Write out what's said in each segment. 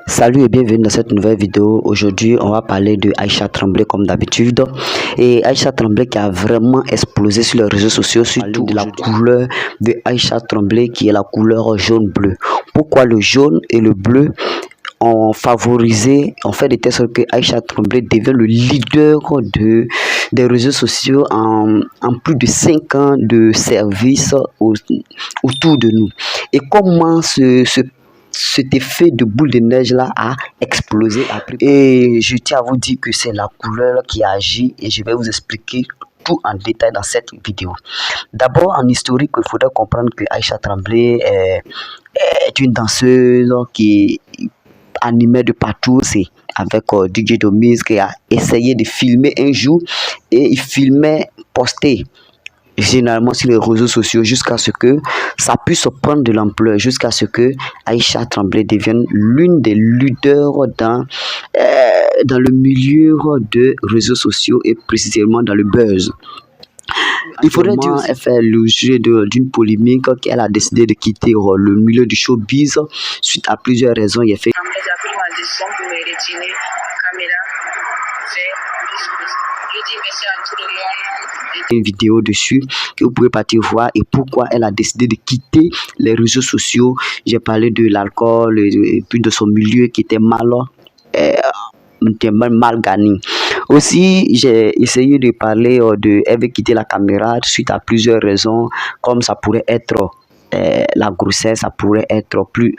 Salut et bienvenue dans cette nouvelle vidéo. Aujourd'hui, on va parler de Aïcha Tremblay comme d'habitude. Et Aïcha Tremblay qui a vraiment explosé sur les réseaux sociaux, surtout de la couleur de Aïcha Tremblay qui est la couleur jaune-bleu. Pourquoi le jaune et le bleu ont favorisé, ont fait de telle sorte que Aïcha Tremblay devient le leader des réseaux sociaux en plus de 5 ans de service autour de nous. Et comment cet effet de boule de neige là a explosé et je tiens à vous dire que c'est la couleur qui agit et je vais vous expliquer tout en détail dans cette vidéo. D'abord, en historique, il faudrait comprendre que Aïcha Tremblay est une danseuse qui animait de partout. C'est avec DJ Domiz qui a essayé de filmer un jour et il filmait posté généralement sur les réseaux sociaux jusqu'à ce que ça puisse prendre de l'ampleur, jusqu'à ce que Aïcha Tremblay devienne l'une des leaders dans le milieu de réseaux sociaux et précisément dans le buzz. Il faudrait dire qu'elle fait l'objet d'une polémique qu'elle a décidé de quitter le milieu du showbiz suite à plusieurs raisons. Il a fait une vidéo dessus que vous pouvez partir voir et pourquoi elle a décidé de quitter les réseaux sociaux. J'ai parlé de l'alcool et puis de son milieu qui était mal gagné. Aussi, j'ai essayé de parler elle veut quitter la caméra suite à plusieurs raisons, comme ça pourrait être la grossesse, ça pourrait être plus...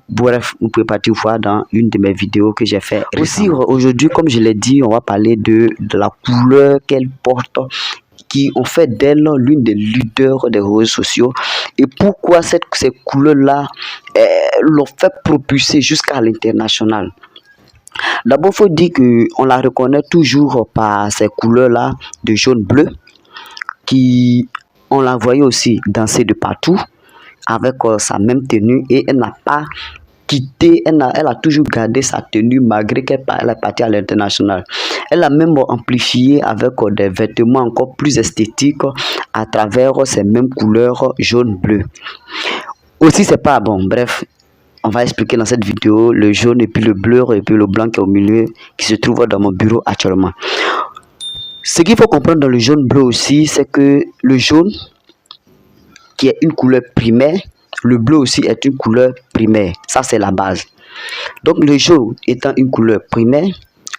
Bref, vous pouvez partir voir dans une de mes vidéos que j'ai fait. Aussi, aujourd'hui, comme je l'ai dit, on va parler de la couleur qu'elle porte, qui ont fait d'elle l'une des leaders des réseaux sociaux. Et pourquoi ces couleurs-là l'ont fait propulser jusqu'à l'international. D'abord, il faut dire qu'on la reconnaît toujours par ces couleurs-là de jaune-bleu, qui on la voyait aussi danser de partout avec sa même tenue et elle n'a pas quitté, elle a toujours gardé sa tenue malgré qu'elle est partie à l'international. Elle a même amplifié avec des vêtements encore plus esthétiques à travers ces mêmes couleurs jaune-bleu. Aussi, c'est pas bon, bref. On va expliquer dans cette vidéo le jaune et puis le bleu et puis le blanc qui est au milieu, qui se trouve dans mon bureau actuellement. Ce qu'il faut comprendre dans le jaune-bleu aussi, c'est que le jaune, qui est une couleur primaire, le bleu aussi est une couleur primaire. Ça, c'est la base. Donc, le jaune étant une couleur primaire,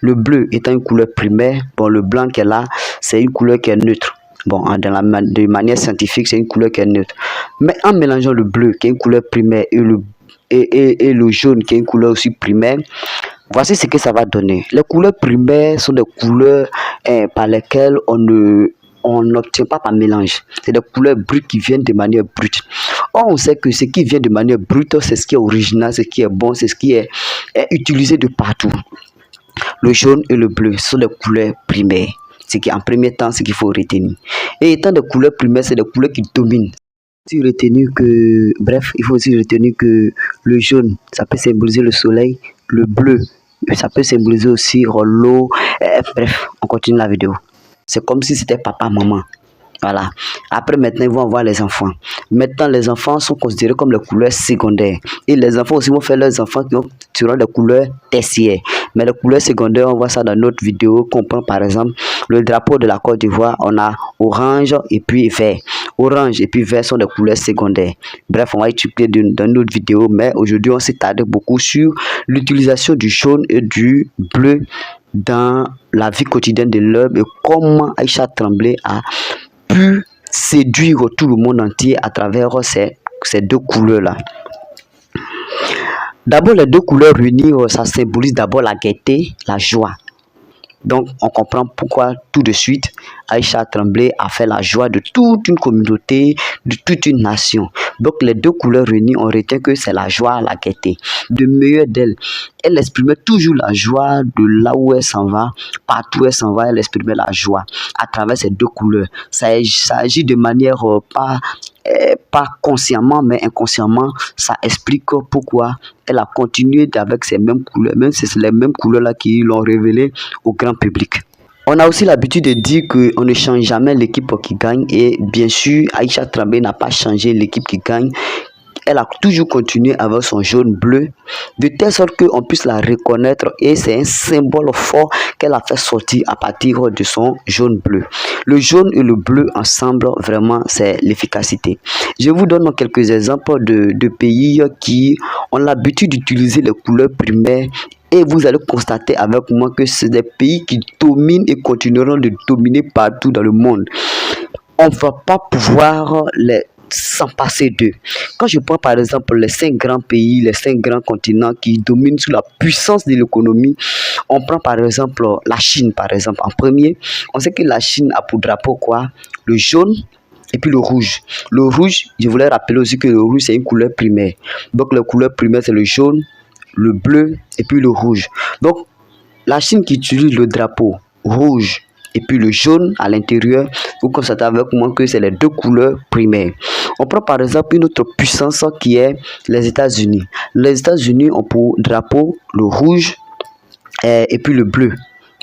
le bleu étant une couleur primaire, bon, le blanc qui est là, c'est une couleur qui est neutre. Bon, de manière scientifique, c'est une couleur qui est neutre. Mais en mélangeant le bleu, qui est une couleur primaire, et le jaune qui est une couleur aussi primaire, voici ce que ça va donner. Les couleurs primaires sont des couleurs par lesquelles on n'obtient pas par mélange. C'est des couleurs brutes qui viennent de manière brute. Or, on sait que ce qui vient de manière brute, c'est ce qui est original, ce qui est bon, c'est ce qui est utilisé de partout. Le jaune et le bleu sont des couleurs primaires. Ce qui, en premier temps, ce qu'il faut retenir. Et étant des couleurs primaires, c'est des couleurs qui dominent. Il faut aussi retenir que le jaune, ça peut symboliser le soleil, le bleu, ça peut symboliser aussi l'eau. Bref, on continue la vidéo. C'est comme si c'était papa, maman. Voilà. Après, maintenant, ils vont avoir les enfants. Maintenant, les enfants sont considérés comme les couleurs secondaires. Et les enfants aussi vont faire leurs enfants qui seront des couleurs tertiaires. Mais les couleurs secondaires, on voit ça dans notre vidéo. On prend par exemple le drapeau de la Côte d'Ivoire. On a orange et puis vert. Orange et puis vert sont des couleurs secondaires. Bref, on va expliquer dans une autre vidéo. Mais aujourd'hui, on s'est tardé beaucoup sur l'utilisation du jaune et du bleu dans la vie quotidienne de l'homme et comment Aïcha Tremblay a pu séduire tout le monde entier à travers ces deux couleurs-là. D'abord, les deux couleurs réunies, ça symbolise d'abord la gaieté, la joie. Donc, on comprend pourquoi tout de suite, Aïcha Tremblay a fait la joie de toute une communauté, de toute une nation. Donc, les deux couleurs réunies, on retient que c'est la joie, la gaieté. De meilleur d'elle, elle exprimait toujours la joie de là où elle s'en va. Partout où elle s'en va, elle exprimait la joie à travers ces deux couleurs. Ça agit de manière pas pas consciemment, mais inconsciemment, ça explique pourquoi elle a continué avec ces mêmes couleurs, même si c'est les mêmes couleurs-là qui l'ont révélé au grand public. On a aussi l'habitude de dire qu'on ne change jamais l'équipe qui gagne et bien sûr, Aïcha Tremblay n'a pas changé l'équipe qui gagne. Elle a toujours continué avec son jaune bleu, de telle sorte qu'on puisse la reconnaître et c'est un symbole fort qu'elle a fait sortir à partir de son jaune bleu. Le jaune et le bleu ensemble, vraiment, c'est l'efficacité. Je vous donne quelques exemples de pays qui ont l'habitude d'utiliser les couleurs primaires et vous allez constater avec moi que c'est des pays qui dominent et continueront de dominer partout dans le monde. On ne va pas pouvoir s'en passer d'eux. Quand je prends par exemple les 5 grands pays, les 5 grands continents qui dominent sous la puissance de l'économie, on prend par exemple la Chine par exemple. En premier, on sait que la Chine a pour drapeau quoi? Le jaune et puis le rouge. Le rouge, je voulais rappeler aussi que le rouge c'est une couleur primaire. Donc la couleur primaire c'est le jaune, le bleu et puis le rouge. Donc la Chine qui utilise le drapeau rouge et puis le jaune à l'intérieur, vous constatez avec moi que c'est les 2 couleurs primaires. On prend par exemple une autre puissance qui est les États-Unis. Les États-Unis ont pour drapeau le rouge et puis le bleu.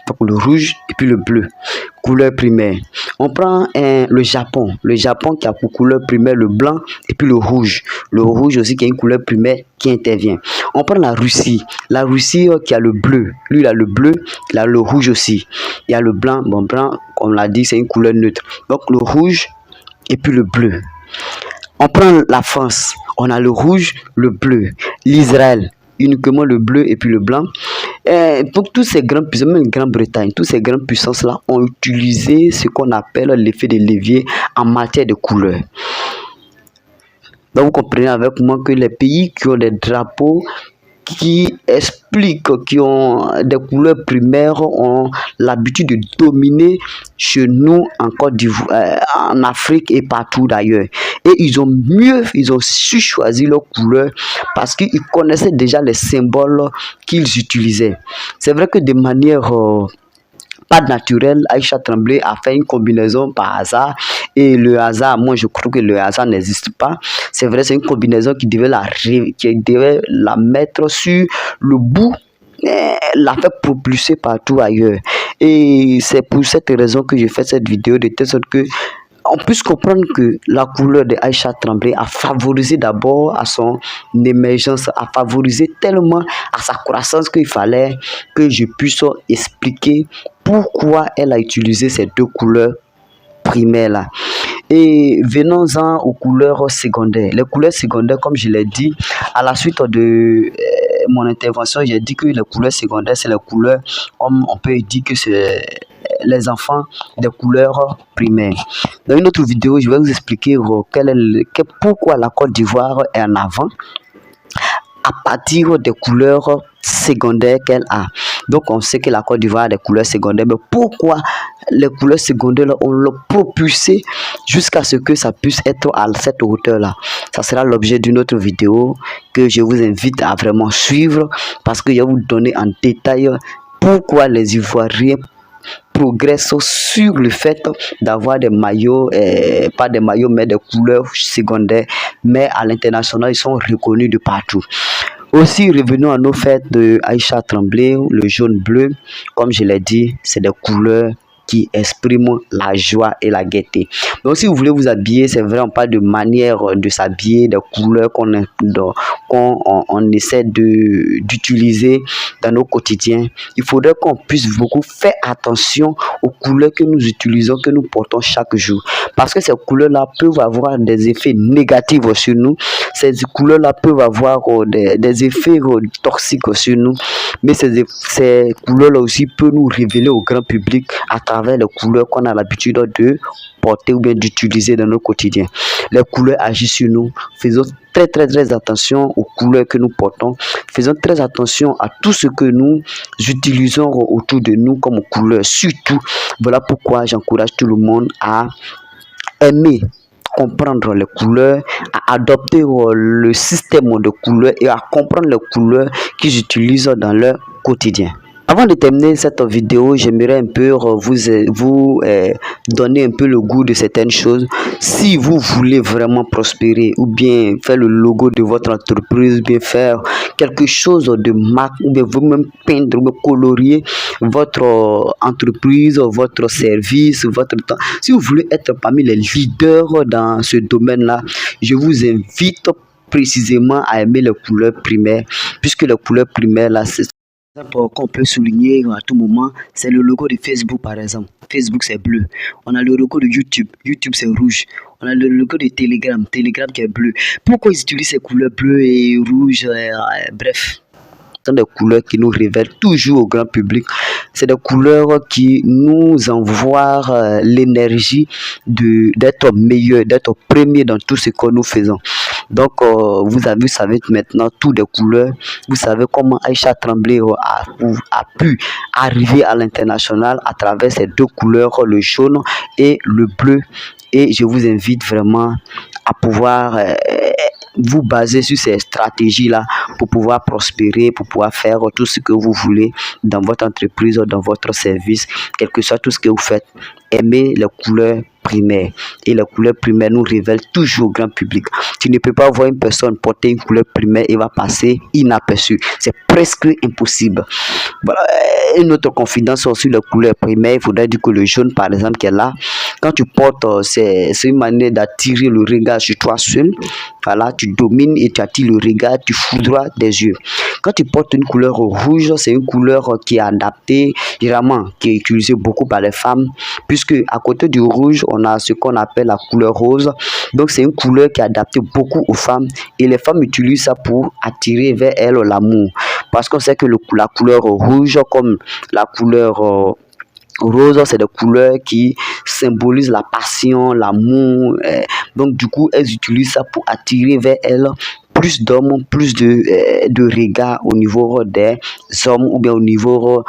Donc le rouge et puis le bleu, couleur primaire. On prend le Japon qui a pour couleur primaire le blanc et puis le rouge aussi qui a une couleur primaire qui intervient. On prend la Russie qui a le bleu, lui il a le bleu, il a le rouge aussi, il y a le blanc, bon blanc comme on l'a dit c'est une couleur neutre, donc le rouge et puis le bleu. On prend la France, on a le rouge, le bleu, l'Israël uniquement le bleu et puis le blanc. Donc tous ces grandes puissances, même Grande-Bretagne, toutes ces grandes puissances-là ont utilisé ce qu'on appelle l'effet de levier en matière de couleurs. Donc vous comprenez avec moi que les pays qui ont des drapeaux qui expliquent, qui ont des couleurs primaires, ont l'habitude de dominer chez nous en Côte d'Ivoire, en Afrique et partout d'ailleurs. Et ils ont su choisir leurs couleurs parce qu'ils connaissaient déjà les symboles qu'ils utilisaient. C'est vrai que de manière pas naturelle, Aïcha Tremblay a fait une combinaison par hasard et le hasard, moi je crois que le hasard n'existe pas. C'est vrai, c'est une combinaison qui devait la mettre sur le bout, la fait propulser partout ailleurs. Et c'est pour cette raison que je fais cette vidéo, de telle sorte que on puisse comprendre que la couleur de Aïcha Tremblay a favorisé d'abord à son émergence, a favorisé tellement à sa croissance qu'il fallait que je puisse expliquer pourquoi elle a utilisé ces 2 couleurs primaires là. Et venons-en aux couleurs secondaires. Les couleurs secondaires, comme je l'ai dit, à la suite de mon intervention, j'ai dit que les couleurs secondaires, c'est les couleurs, comme on peut dire que c'est les enfants des couleurs primaires. Dans une autre vidéo, je vais vous expliquer pourquoi la Côte d'Ivoire est en avant à partir des couleurs secondaires qu'elle a. Donc on sait que la Côte d'Ivoire a des couleurs secondaires, mais pourquoi les couleurs secondaires on l'a propulsé jusqu'à ce que ça puisse être à cette hauteur là. Ça sera l'objet d'une autre vidéo que je vous invite à vraiment suivre parce que je vais vous donner en détail pourquoi les Ivoiriens progressent sur le fait d'avoir des maillots, pas des maillots mais des couleurs secondaires, mais à l'international ils sont reconnus de partout. Aussi, revenons à nos fêtes de Aïcha Tremblay, le jaune bleu, comme je l'ai dit, c'est des couleurs qui expriment la joie et la gaieté. Donc si vous voulez vous habiller, c'est vraiment pas de manière de s'habiller, des couleurs qu'on essaie d'utiliser dans nos quotidiens. Il faudrait qu'on puisse beaucoup faire attention aux couleurs que nous utilisons, que nous portons chaque jour. Parce que ces couleurs-là peuvent avoir des effets négatifs sur nous. Ces couleurs-là peuvent avoir des effets toxiques sur nous. Mais ces couleurs-là aussi peuvent nous révéler au grand public à travers les couleurs qu'on a l'habitude de porter ou bien d'utiliser dans nos quotidiens. Les couleurs agissent sur nous. Faisons très attention aux couleurs que nous portons. Faisons très attention à tout ce que nous utilisons autour de nous comme couleurs. Surtout, voilà pourquoi j'encourage tout le monde à aimer comprendre les couleurs, à adopter le système de couleurs et à comprendre les couleurs qu'ils utilisent dans leur quotidien. Avant de terminer cette vidéo, j'aimerais un peu vous donner un peu le goût de certaines choses. Si vous voulez vraiment prospérer ou bien faire le logo de votre entreprise, ou bien faire quelque chose de marque, ou bien vous-même peindre ou colorier votre entreprise, votre service, votre temps. Si vous voulez être parmi les leaders dans ce domaine-là, je vous invite précisément à aimer les couleurs primaires, puisque les couleurs primaires, là, c'est qu'on peut souligner à tout moment, c'est le logo de Facebook par exemple. Facebook c'est bleu. On a le logo de YouTube. YouTube c'est rouge. On a le logo de Telegram. Telegram qui est bleu. Pourquoi ils utilisent ces couleurs bleues et rouges, bref. Ce sont des couleurs qui nous révèlent toujours au grand public. C'est des couleurs qui nous envoient l'énergie d'être meilleur, d'être premier dans tout ce que nous faisons. Donc, vous savez maintenant toutes les couleurs. Vous savez comment Aïcha Tremblay a pu arriver à l'international à travers ces deux couleurs, le jaune et le bleu. Et je vous invite vraiment à pouvoir vous baser sur ces stratégies-là pour pouvoir prospérer, pour pouvoir faire tout ce que vous voulez dans votre entreprise, dans votre service, quel que soit tout ce que vous faites. Aimez les couleurs primaires. Et les couleurs primaires nous révèlent toujours au grand public. Tu ne peux pas voir une personne porter une couleur primaire et va passer inaperçu. C'est presque impossible. Voilà. Une autre confidence sur les couleurs primaires, il faudrait dire que le jaune, par exemple, qui est là, quand tu portes, c'est une manière d'attirer le regard sur toi seul. Voilà, tu domines et tu attires le regard, tu foudroies des yeux. Quand tu portes une couleur rouge, c'est une couleur qui est adaptée, généralement, qui est utilisée beaucoup par les femmes, puisque à côté du rouge, on a ce qu'on appelle la couleur rose. Donc, c'est une couleur qui est adaptée beaucoup aux femmes et les femmes utilisent ça pour attirer vers elles l'amour. Parce qu'on sait que la couleur rouge, comme la couleur rose, c'est des couleurs qui symbolisent la passion, l'amour. Donc, du coup, elles utilisent ça pour attirer vers elles plus d'hommes, plus de regards au niveau des hommes ou bien au niveau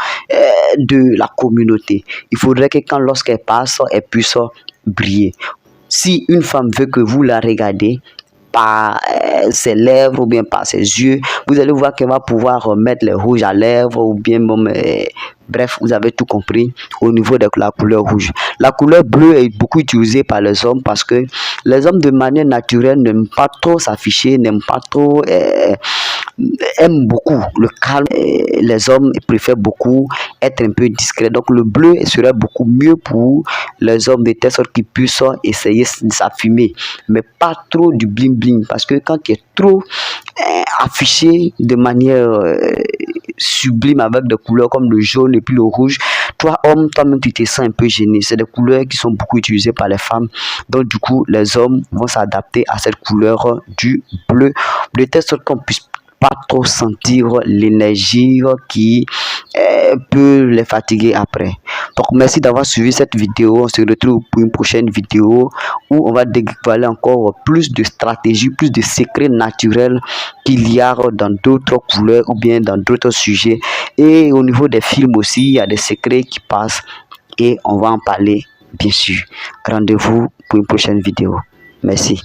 de la communauté. Il faudrait que lorsqu'elle passe, elle puisse briller. Si une femme veut que vous la regardez par ses lèvres ou bien par ses yeux, vous allez voir qu'elle va pouvoir mettre les rouges à lèvres ou bien même, bref, vous avez tout compris au niveau de la couleur rouge. La couleur bleue est beaucoup utilisée par les hommes parce que les hommes de manière naturelle n'aiment pas trop s'afficher, n'aiment pas trop, aiment beaucoup le calme. Les hommes préfèrent beaucoup être un peu discrets. Donc le bleu serait beaucoup mieux pour les hommes de telle sorte qu'ils puissent essayer de s'affumer, mais pas trop du bling bling parce que quand tu es trop affiché de manière sublime avec des couleurs comme le jaune et puis le rouge, toi homme, toi-même tu te sens un peu gêné. C'est des couleurs qui sont beaucoup utilisées par les femmes, donc du coup les hommes vont s'adapter à cette couleur du bleu de telle sorte qu'on puisse pas trop sentir l'énergie qui peut les fatiguer après. Donc merci d'avoir suivi cette vidéo. On se retrouve pour une prochaine vidéo où on va dévoiler encore plus de stratégies, plus de secrets naturels qu'il y a dans d'autres couleurs ou bien dans d'autres sujets. Et au niveau des films aussi, il y a des secrets qui passent et on va en parler bien sûr. Rendez-vous pour une prochaine vidéo. Merci.